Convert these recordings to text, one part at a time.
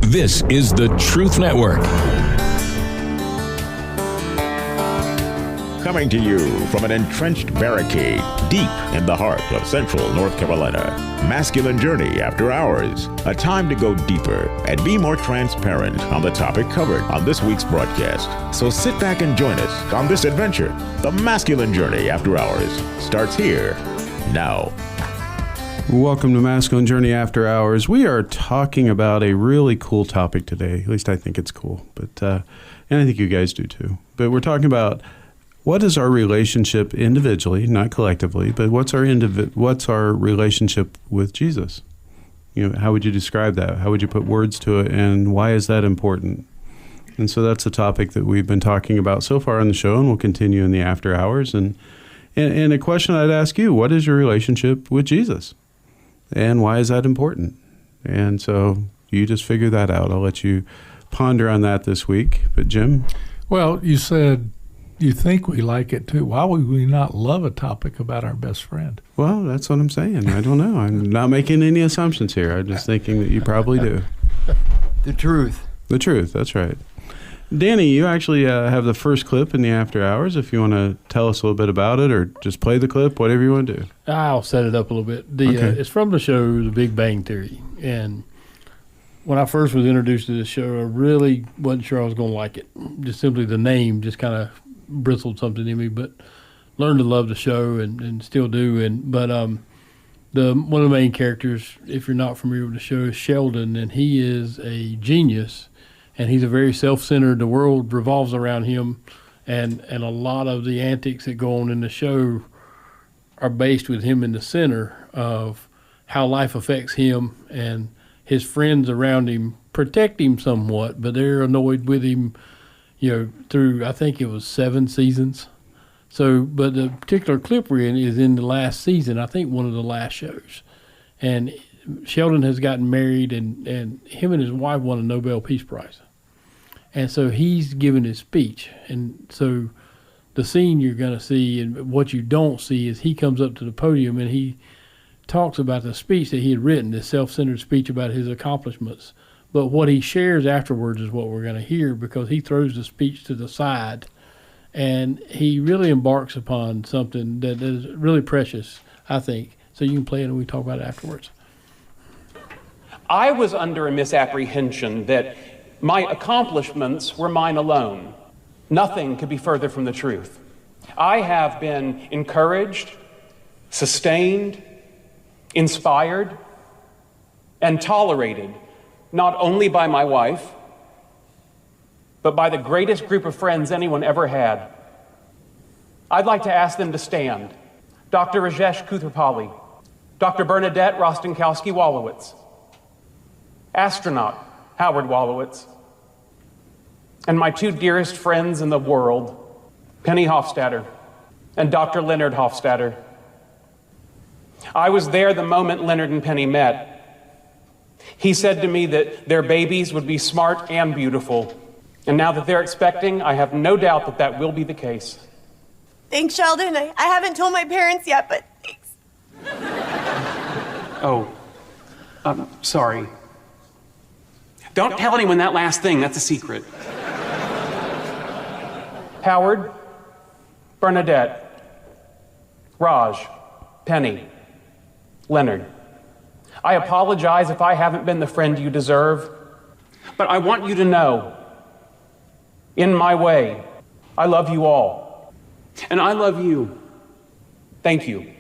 This is the Truth Network. Coming to you from an entrenched barricade deep in the heart of central North Carolina. Masculine Journey After Hours. A time to go deeper and be more transparent on the topic covered on this week's broadcast. So sit back and join us on this adventure. The Masculine Journey After Hours starts here now. Welcome to Masculine Journey After Hours. We are talking about a really cool topic today. At least I think it's cool, but and I think you guys do too. But we're talking about what is our relationship individually, not collectively, but what's our relationship with Jesus? You know, how would you describe that? How would you put words to it, and why is that important? And so that's a topic that we've been talking about so far on the show, and we'll continue in the after hours. And a question I'd ask you: what is your relationship with Jesus, and why is that important? And so you just figure that out. I'll let you ponder on that this week. But Jim? Well, you said you think we like it too. Why would we not love a topic about our best friend? Well, that's what I'm saying. I don't know. I'm not making any assumptions here. I'm just thinking that you probably do. The truth. The truth, that's right. Danny, you actually have the first clip in the after hours. If you want to tell us a little bit about it or just play the clip, whatever you want to do. I'll set it up a little bit. Okay. It's from the show The Big Bang Theory. And when I first was introduced to this show, I really wasn't sure I was going to like it. Just simply the name just kind of bristled something in me, but learned to love the show and still do. But one of the main characters, if you're not familiar with the show, is Sheldon, and he is a genius, and he's a very self-centered. The world revolves around him, and a lot of the antics that go on in the show are based with him in the center of how life affects him, and his friends around him protect him somewhat, but they're annoyed with him, you know, through, I think it was 7 seasons. So, but the particular clip we're in is in the last season, I think one of the last shows. And Sheldon has gotten married, and him and his wife won a Nobel Peace Prize. And so he's giving his speech. And so the scene you're going to see, and what you don't see, is he comes up to the podium and he talks about the speech that he had written, this self-centered speech about his accomplishments. But what he shares afterwards is what we're going to hear, because he throws the speech to the side and he really embarks upon something that is really precious, I think. So you can play it and we can talk about it afterwards. I was under a misapprehension that my accomplishments were mine alone. Nothing could be further from the truth. I have been encouraged, sustained, inspired, and tolerated not only by my wife, but by the greatest group of friends anyone ever had. I'd like to ask them to stand. Dr. Rajesh Kuthrapalli, Dr. Bernadette Rostenkowski-Wolowitz, astronaut Howard Wolowitz, and my 2 dearest friends in the world, Penny Hofstadter and Dr. Leonard Hofstadter. I was there the moment Leonard and Penny met. He said to me that their babies would be smart and beautiful. And now that they're expecting, I have no doubt that that will be the case. Thanks, Sheldon. I haven't told my parents yet, but thanks. Oh, sorry. Don't tell anyone that last thing. That's a secret. Howard, Bernadette, Raj, Penny, Leonard. I apologize if I haven't been the friend you deserve, but I want you to know, in my way, I love you all. And I love you. Thank you.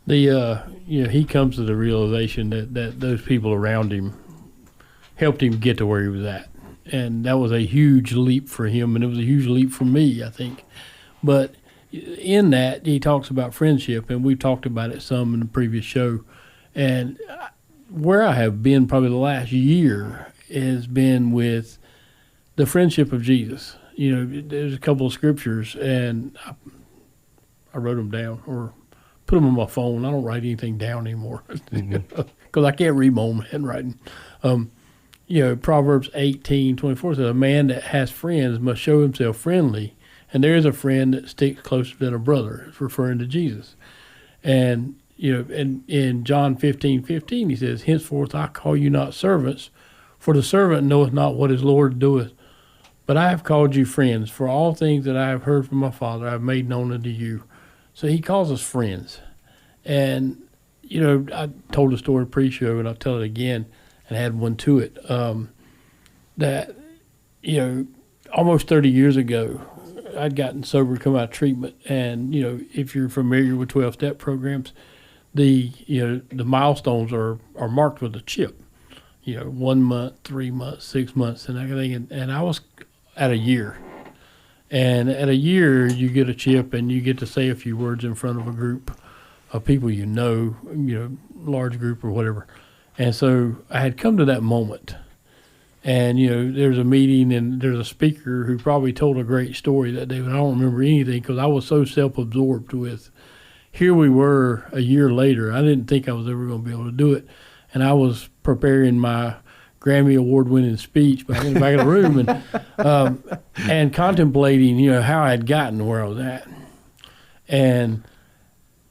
He comes to the realization that those people around him helped him get to where he was at. And that was a huge leap for him, and it was a huge leap for me, I think. But in that, he talks about friendship, and we've talked about it some in the previous show. And where I have been probably the last year has been with the friendship of Jesus. You know, there's a couple of scriptures, and I wrote them down or put them on my phone. I don't write anything down anymore because I can't read my own handwriting. Proverbs 18:24 says, "A man that has friends must show himself friendly, And there is a friend that sticks closer than a brother. It's referring to Jesus. And, and in John 15:15, he says, henceforth I call you not servants, for the servant knoweth not what his Lord doeth. But I have called you friends, for all things that I have heard from my Father I have made known unto you. So he calls us friends. And, I told the story pre-show, and I'll tell it again, and add one to it, that, almost 30 years ago, I'd gotten sober to come out of treatment. And, if you're familiar with 12-step programs, the milestones are marked with a chip, 1 month, 3 months, 6 months, and everything. And I was at a year. And at a year, you get a chip and you get to say a few words in front of a group of people large group or whatever. And so I had come to that moment. And, there's a meeting and there's a speaker who probably told a great story that day, but I don't remember anything because I was so self-absorbed with, here we were a year later. I didn't think I was ever going to be able to do it. And I was preparing my Grammy Award-winning speech back in the back of the room and contemplating, how I had gotten where I was at. And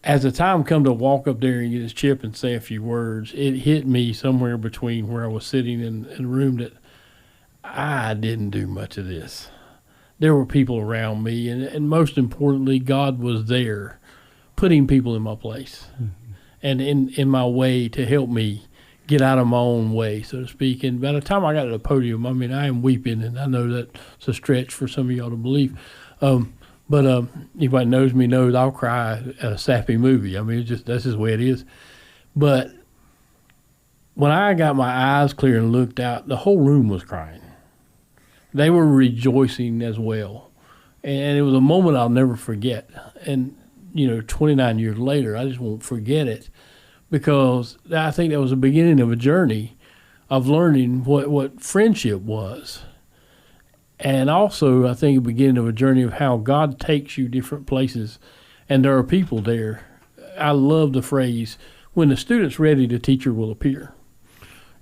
as the time come to walk up there and get his chip and say a few words, it hit me somewhere between where I was sitting in the room that I didn't do much of this. There were people around me, and most importantly, God was there putting people in my place and in my way to help me get out of my own way, so to speak. And by the time I got to the podium, I am weeping, and I know that's a stretch for some of y'all to believe. But anybody knows me knows I'll cry at a sappy movie. That's just the way it is. But when I got my eyes clear and looked out, the whole room was crying. They were rejoicing as well. And it was a moment I'll never forget. And, 29 years later, I just won't forget it because I think that was the beginning of a journey of learning what friendship was. And also, I think, the beginning of a journey of how God takes you different places, and there are people there. I love the phrase, when the student's ready, the teacher will appear.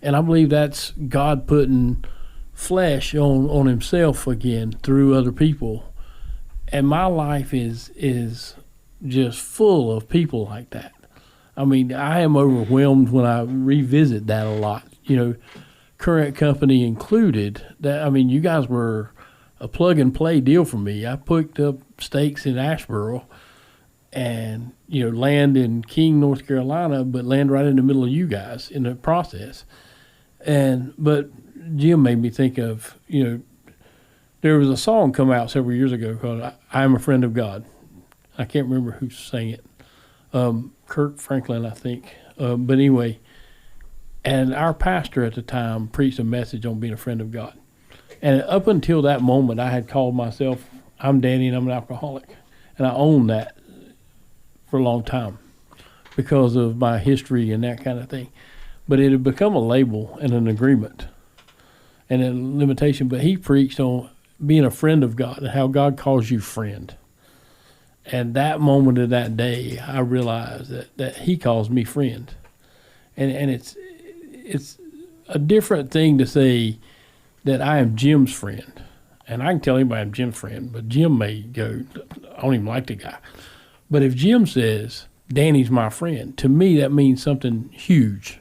And I believe that's God putting flesh on himself again through other people. And my life is just full of people like that. I am overwhelmed when I revisit that a lot, current company included. That you guys were a plug and play deal for me. I picked up stakes in Asheboro and land in King, North Carolina, but land right in the middle of you guys in the process. But Jim made me think of there was a song come out several years ago called "I Am a Friend of God." I can't remember who sang it. Kirk Franklin, I think. But anyway. And our pastor at the time preached a message on being a friend of God. And up until that moment, I had called myself, I'm Danny and I'm an alcoholic. And I owned that for a long time because of my history and that kind of thing. But it had become a label and an agreement and a limitation. But he preached on being a friend of God and how God calls you friend. And that moment of that day, I realized that he calls me friend. And it's a different thing to say that I am Jim's friend. And I can tell anybody I'm Jim's friend, but Jim may go, I don't even like the guy. But if Jim says, Danny's my friend, to me that means something huge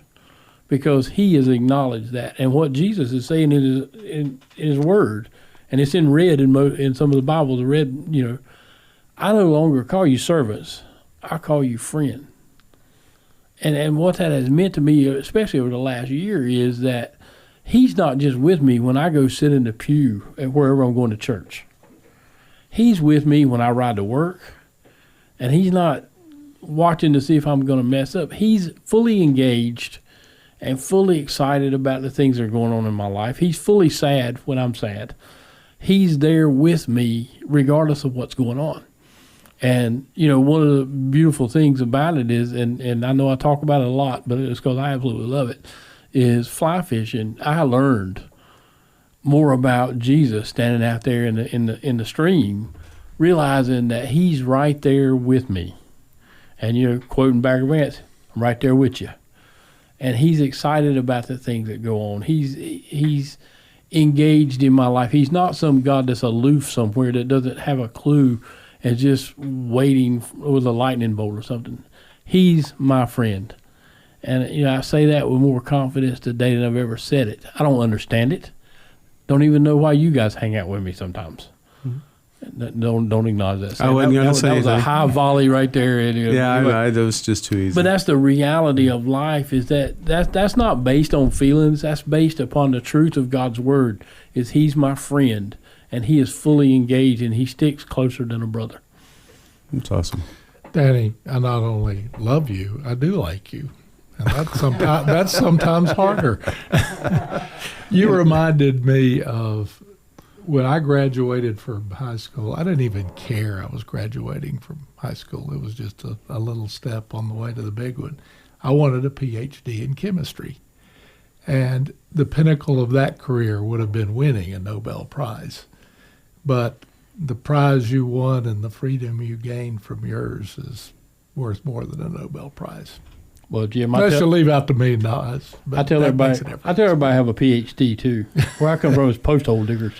because he has acknowledged that. And what Jesus is saying in his word, and it's in red in some of the Bibles, red, I no longer call you servants, I call you friend. And what that has meant to me, especially over the last year, is that he's not just with me when I go sit in the pew at wherever I'm going to church. He's with me when I ride to work, and he's not watching to see if I'm going to mess up. He's fully engaged and fully excited about the things that are going on in my life. He's fully sad when I'm sad. He's there with me regardless of what's going on. And, one of the beautiful things about it is, and I know I talk about it a lot, but it's because I absolutely love it, is fly fishing. I learned more about Jesus standing out there in the stream, realizing that he's right there with me. And, quoting Bagger Vance, I'm right there with you. And he's excited about the things that go on. He's engaged in my life. He's not some God that's aloof somewhere that doesn't have a clue and just waiting with a lightning bolt or something. He's my friend. And, I say that with more confidence today than I've ever said it. I don't understand it. Don't even know why you guys hang out with me sometimes. Don't acknowledge that. I wasn't going to say that was a high volley right there. Yeah, I know. That was just too easy. But that's the reality of life, is that's not based on feelings. That's based upon the truth of God's word, is he's my friend, and he is fully engaged, and he sticks closer than a brother. That's awesome. Danny, I not only love you, I do like you. And that's sometimes harder. You reminded me of when I graduated from high school. I didn't even care I was graduating from high school. It was just a little step on the way to the big one. I wanted a PhD in chemistry. And the pinnacle of that career would have been winning a Nobel Prize. But the prize you won and the freedom you gained from yours is worth more than a Nobel Prize. Well, Jim, I should leave out the $1 million. I tell everybody I have a PhD too. Where I come from is post-hole diggers.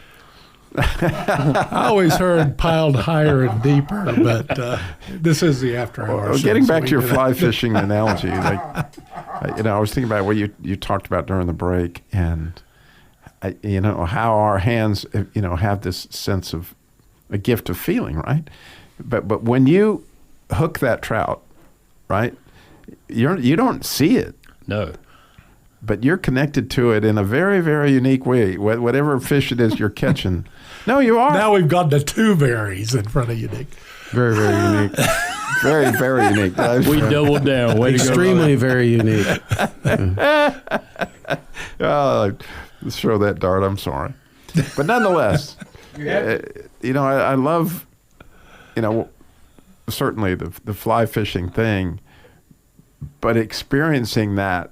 I always heard piled higher and deeper, but this is the after hours. Well, getting back to your fly fishing analogy, I was thinking about what you talked about during the break, and how our hands, have this sense of a gift of feeling, right? But when you hook that trout, right, you don't see it. No. But you're connected to it in a very, very unique way. Whatever fish it is you're catching. No, you are. Now we've got the two berries in front of you, Nick. Very, very unique. Very, very unique. We doubled down. Way Extremely very unique. Let's throw that dart. I'm sorry. But nonetheless, I love, certainly the fly fishing thing, but experiencing that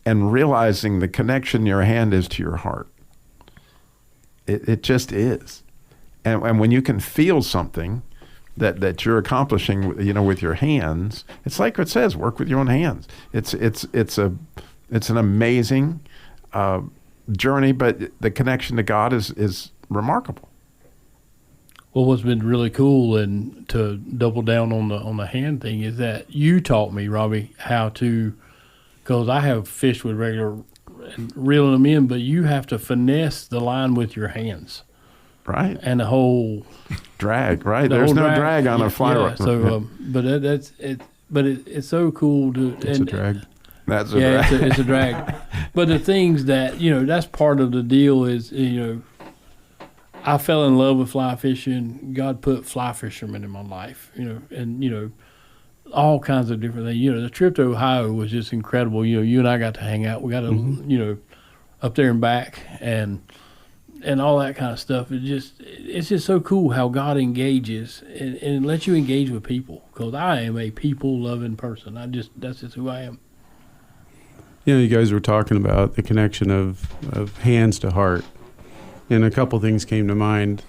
and realizing the connection your hand is to your heart. It just is. And when you can feel something that you're accomplishing, with your hands, it's like it says, work with your own hands. It's an amazing journey, but the connection to God is remarkable. Well, what's been really cool, and to double down on the hand thing, is that you taught me, Robbie, how to, because I have fished with regular and reeling them in, but you have to finesse the line with your hands. Right. And the whole drag, right? There's no drag on a fly rod. So, but that's it. But it's so cool to. It's a drag. That's a drag. It's a drag. But the things that that's part of the deal is I fell in love with fly fishing. God put fly fishermen in my life, and all kinds of different things. The trip to Ohio was just incredible. You and I got to hang out. We got to, up there and back, and all that kind of stuff. It's just so cool how God engages and lets you engage with people. Because I am a people-loving person. That's just who I am. You guys were talking about the connection of hands to heart, and a couple things came to mind.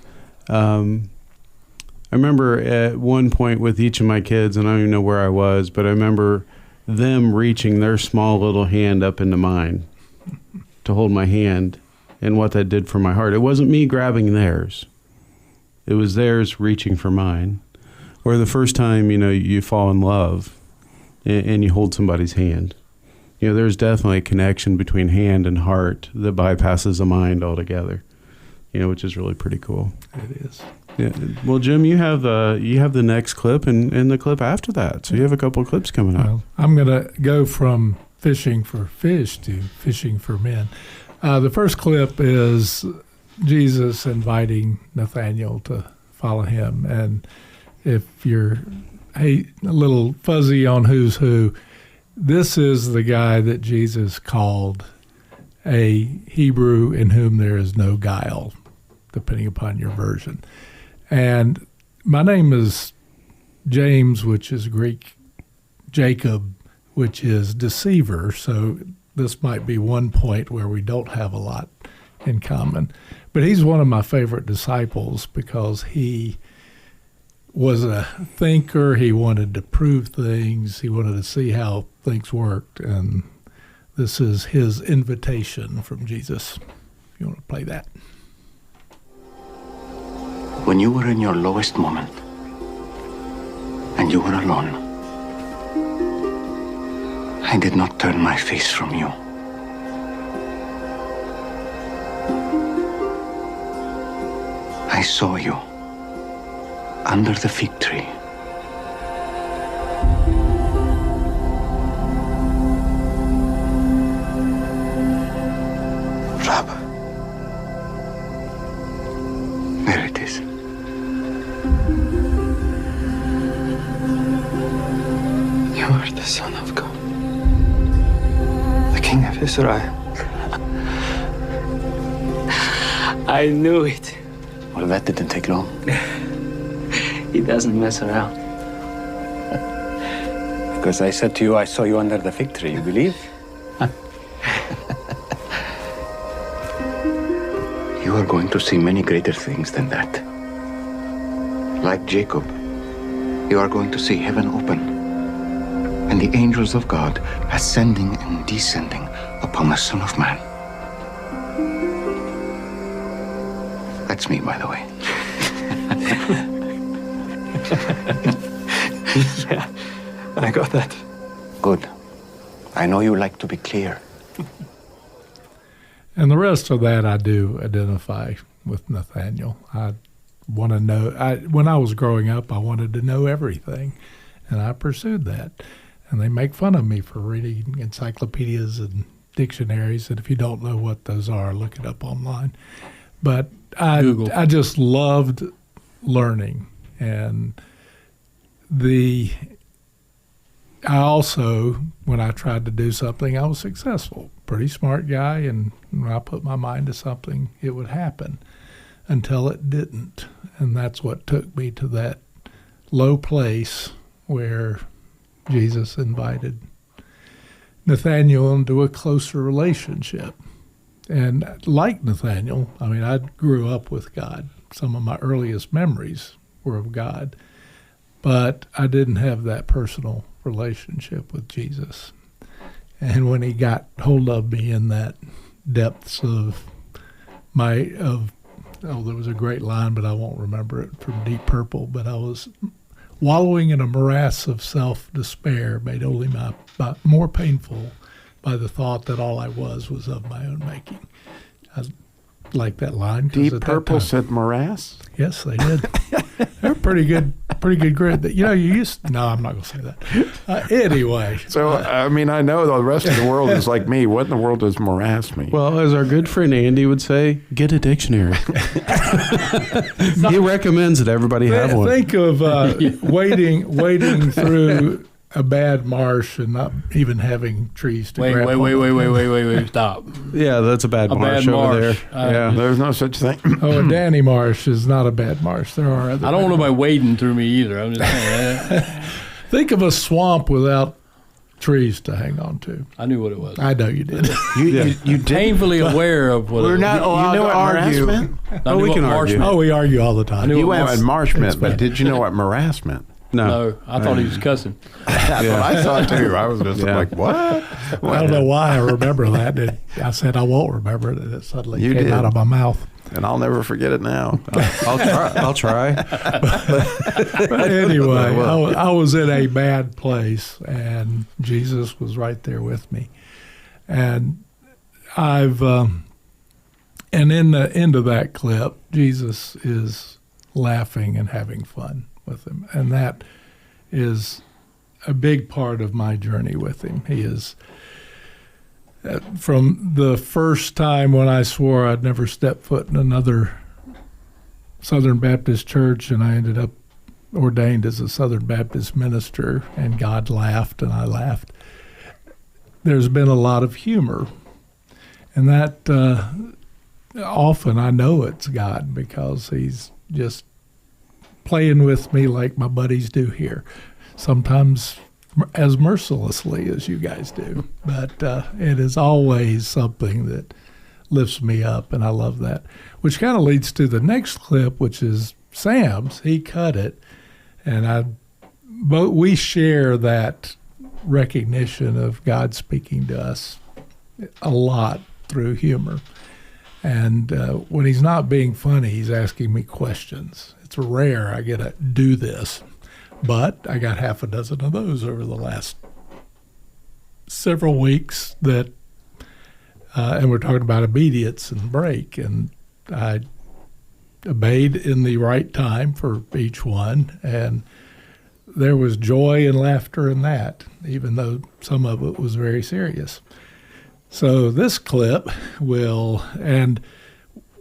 I remember at one point with each of my kids, and I don't even know where I was, but I remember them reaching their small little hand up into mine to hold my hand, and what that did for my heart. It wasn't me grabbing theirs. It was theirs reaching for mine. Or the first time, you fall in love and you hold somebody's hand. There's definitely a connection between hand and heart that bypasses the mind altogether, which is really pretty cool. It is. Yeah. Well, Jim, you have the next clip and the clip after that. So you have a couple of clips coming up. Well, I'm going to go from fishing for fish to fishing for men. The first clip is Jesus inviting Nathanael to follow him. And if you're a little fuzzy on who's who, this is the guy that Jesus called a Hebrew in whom there is no guile, depending upon your version. And my name is James, which is Greek, Jacob, which is deceiver. So this might be one point where we don't have a lot in common. But he's one of my favorite disciples because he was a thinker. He wanted to prove things. He wanted to see how things worked. And this is his invitation from Jesus. If you want to play that. When you were in your lowest moment and you were alone, I did not turn my face from you. I saw you under the fig tree. Rab. There it is. You are the Son of God, the King of Israel. I knew it. Well, that didn't take long. He doesn't mess around. Because I said to you, I saw you under the fig tree. You believe? You are going to see many greater things than that. Like Jacob, you are going to see heaven open and the angels of God ascending and descending upon the Son of Man. That's me, by the way. Yeah, I got that. Good. I know you like to be clear. And the rest of that I do identify with Nathaniel. I want to know. When I was growing up, I wanted to know everything, and I pursued that. And they make fun of me for reading encyclopedias and dictionaries, and if you don't know what those are, look it up online. But I just loved learning, and I also, when I tried to do something, I was successful. Pretty smart guy, and when I put my mind to something, it would happen until it didn't. And that's what took me to that low place where Jesus invited Nathaniel into a closer relationship. And like Nathaniel, I mean, I grew up with God. Some of my earliest memories were of God. But I didn't have that personal relationship with Jesus. And when he got hold of me in that depths of there was a great line, but I won't remember it, from Deep Purple, but I was wallowing in a morass of self-despair, made only more painful by the thought that all I was of my own making. I like that line. Deep Purple said morass? Yes, they did. They're pretty good grit. You used. No, I'm not going to say that. Anyway. So, I mean, I know the rest of the world is like me. What in the world does morass mean? Well, as our good friend Andy would say, get a dictionary. He recommends that everybody have one. Think of wading through a bad marsh and not even having trees to grab. Wait, stop. Yeah, that's a bad marsh over there. Yeah, there's no such thing. Oh, a Danny Marsh is not a bad marsh. There are other. I don't want nobody wading through me either. I'm just saying. Think of a swamp without trees to hang on to. I knew what it was. I know you did. You painfully aware of what We're it not allowed to argue. Oh, we can argue. Oh, we argue all the time. You went with marsh meant, but did you know what morass meant? No, I thought he was cussing. That's what I thought too. I was just like, what? I don't know why I remember that. I said I won't remember it, and it suddenly came out of my mouth. And I'll never forget it now. I'll try. But anyway, I was in a bad place, and Jesus was right there with me. And and in the end of that clip, Jesus is laughing and having fun with him. And that is a big part of my journey with him. He is, from the first time when I swore I'd never step foot in another Southern Baptist church, and I ended up ordained as a Southern Baptist minister, and God laughed and I laughed. There's been a lot of humor. And that often I know it's God, because he's just playing with me like my buddies do here, sometimes as mercilessly as you guys do. But it is always something that lifts me up, and I love that. Which kind of leads to the next clip, which is Sam's. He cut it, and we share that recognition of God speaking to us a lot through humor. And when he's not being funny, he's asking me questions. It's rare I get to do this, but I got half a dozen of those over the last several weeks that, and we're talking about obedience and break, and I obeyed in the right time for each one, and there was joy and laughter in that, even though some of it was very serious. So this clip will, and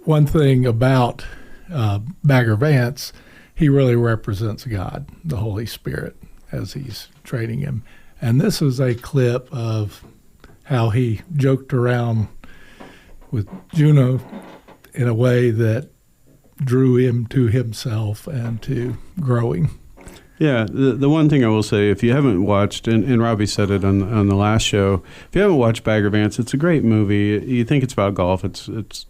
one thing about Bagger Vance, he really represents God, the Holy Spirit, as he's training him. And this is a clip of how he joked around with Juno in a way that drew him to himself and to growing. Yeah, the one thing I will say, if you haven't watched, and Robbie said it on the last show, if you haven't watched Bagger Vance, it's a great movie. You think it's about golf.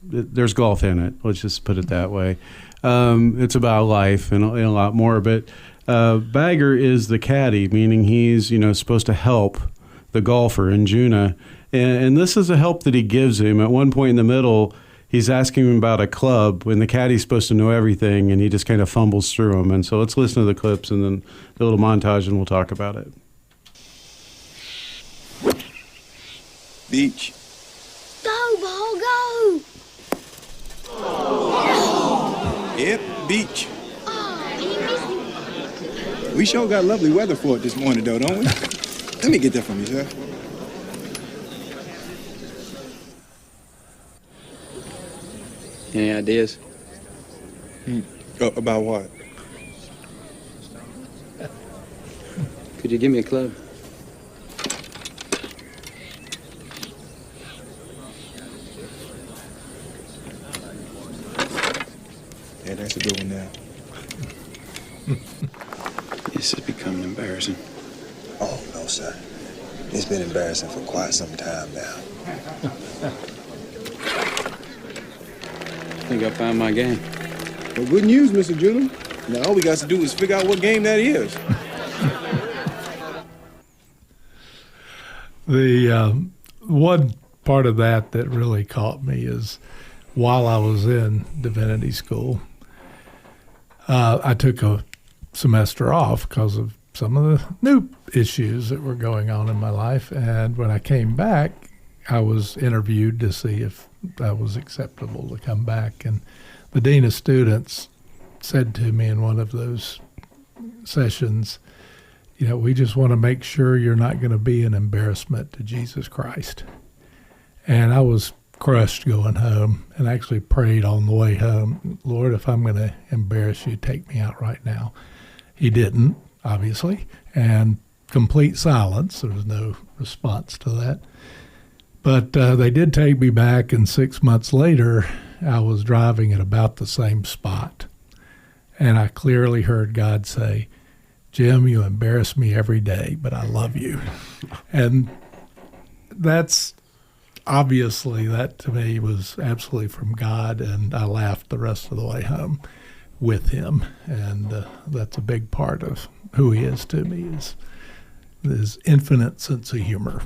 There's golf in it. Let's just put it that way. It's about life and a lot more. But Bagger is the caddy, meaning he's supposed to help the golfer in Juna, and this is a help that he gives him. At one point in the middle, he's asking him about a club when the caddy's supposed to know everything, and he just kind of fumbles through them. And so let's listen to the clips and then the little montage, and we'll talk about it. Beach. Go, ball, go! Yep, beach. Oh, you missed me. We sure got lovely weather for it this morning, though, don't we? Let me get that from you, sir. Any ideas? About what? Could you give me a club? Yeah, that's a good one now. This is becoming embarrassing. Oh, no, sir. It's been embarrassing for quite some time now. I think I found my game. Well, good news, Mr. Juno. Now all we got to do is figure out what game that is. The one part of that really caught me is while I was in divinity school, I took a semester off because of some of the new issues that were going on in my life. And when I came back, I was interviewed to see if that was acceptable to come back. And the dean of students said to me in one of those sessions, we just want to make sure you're not going to be an embarrassment to Jesus Christ. And I was crushed going home and actually prayed on the way home, Lord, if I'm going to embarrass you, take me out right now. He didn't, obviously, and complete silence. There was no response to that. But they did take me back, and 6 months later, I was driving at about the same spot. And I clearly heard God say, Jim, you embarrass me every day, but I love you. And that's obviously, that to me was absolutely from God, and I laughed the rest of the way home with him. And that's a big part of who he is to me, is his infinite sense of humor.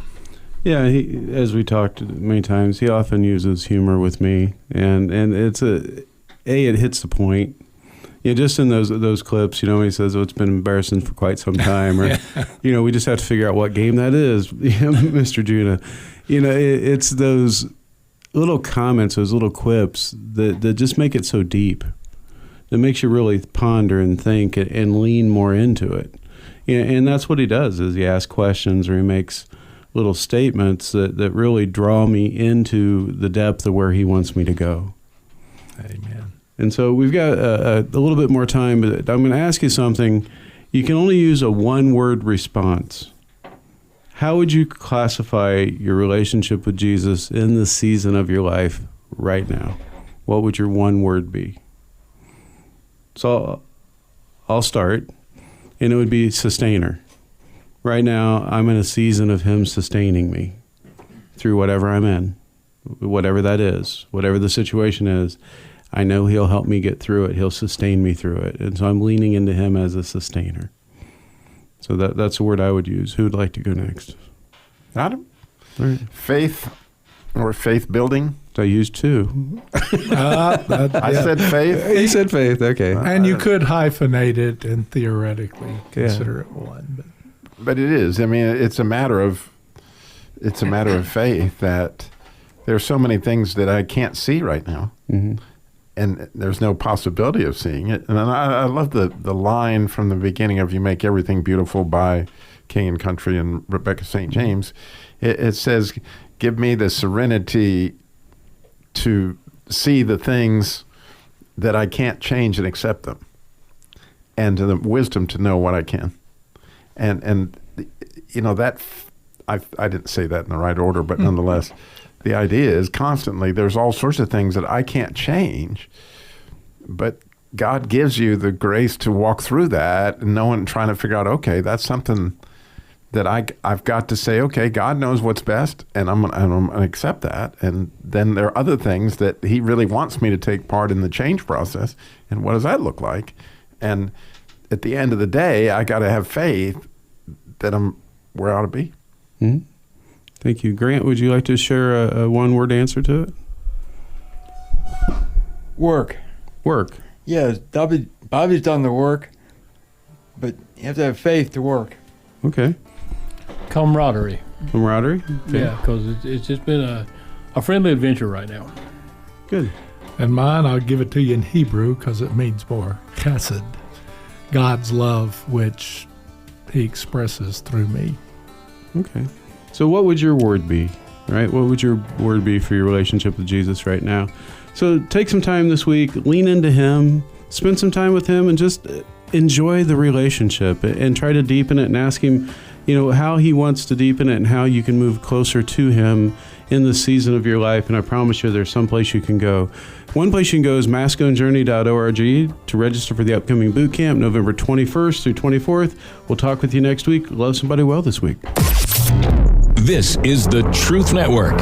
Yeah, as we talked many times, he often uses humor with me, and it's it hits the point. Just in those clips, he says, "Oh, it's been embarrassing for quite some time," or, we just have to figure out what game that is, Mr. Judah. It's those little comments, those little quips that just make it so deep. That makes you really ponder and think and lean more into it. And that's what he does, is he asks questions or he makes little statements that really draw me into the depth of where he wants me to go. Amen. And so we've got a little bit more time, but I'm going to ask you something. You can only use a one-word response. How would you classify your relationship with Jesus in the season of your life right now? What would your one word be? So I'll start, and it would be sustainer. Right now, I'm in a season of him sustaining me through whatever I'm in, whatever that is, whatever the situation is. I know he'll help me get through it. He'll sustain me through it. And so I'm leaning into him as a sustainer. So that's the word I would use. Who would like to go next? Adam? All right. Faith Or faith building. I used two. I said faith. He said faith. Okay. And you could hyphenate it and theoretically consider it one. But it is. I mean, it's a matter of faith that there's so many things that I can't see right now. Mm-hmm. And there's no possibility of seeing it. And I love the line from the beginning of "You Make Everything Beautiful" by King and Country and Rebecca St. James. It says, "Give me the serenity to see the things that I can't change and accept them, and the wisdom to know what I can." And you know, that I didn't say that in the right order, but nonetheless, the idea is constantly there's all sorts of things that I can't change, but God gives you the grace to walk through that, and no one trying to figure out, okay, that's something that I've got to say, okay, God knows what's best, and I'm gonna accept that. And then there are other things that He really wants me to take part in the change process, and what does that look like? And at the end of the day, I got to have faith that I'm where I ought to be. Mm-hmm. Thank you. Grant, would you like to share a one-word answer to it? Work. Yeah, Bobby's done the work, but you have to have faith to work. Okay. Camaraderie. Okay. Yeah, because it's just been a friendly adventure right now. Good. And mine, I'll give it to you in Hebrew because it means more. Chesed. God's love, which He expresses through me. Okay. So what would your word be, right? What would your word be for your relationship with Jesus right now? So take some time this week, lean into Him, spend some time with Him, and just enjoy the relationship and try to deepen it and ask Him, how He wants to deepen it and how you can move closer to Him in the season of your life. And I promise you there's some place you can go. One place you can go is masculinejourney.org to register for the upcoming boot camp, November 21st through 24th. We'll talk with you next week. Love somebody well this week. This is the Truth Network.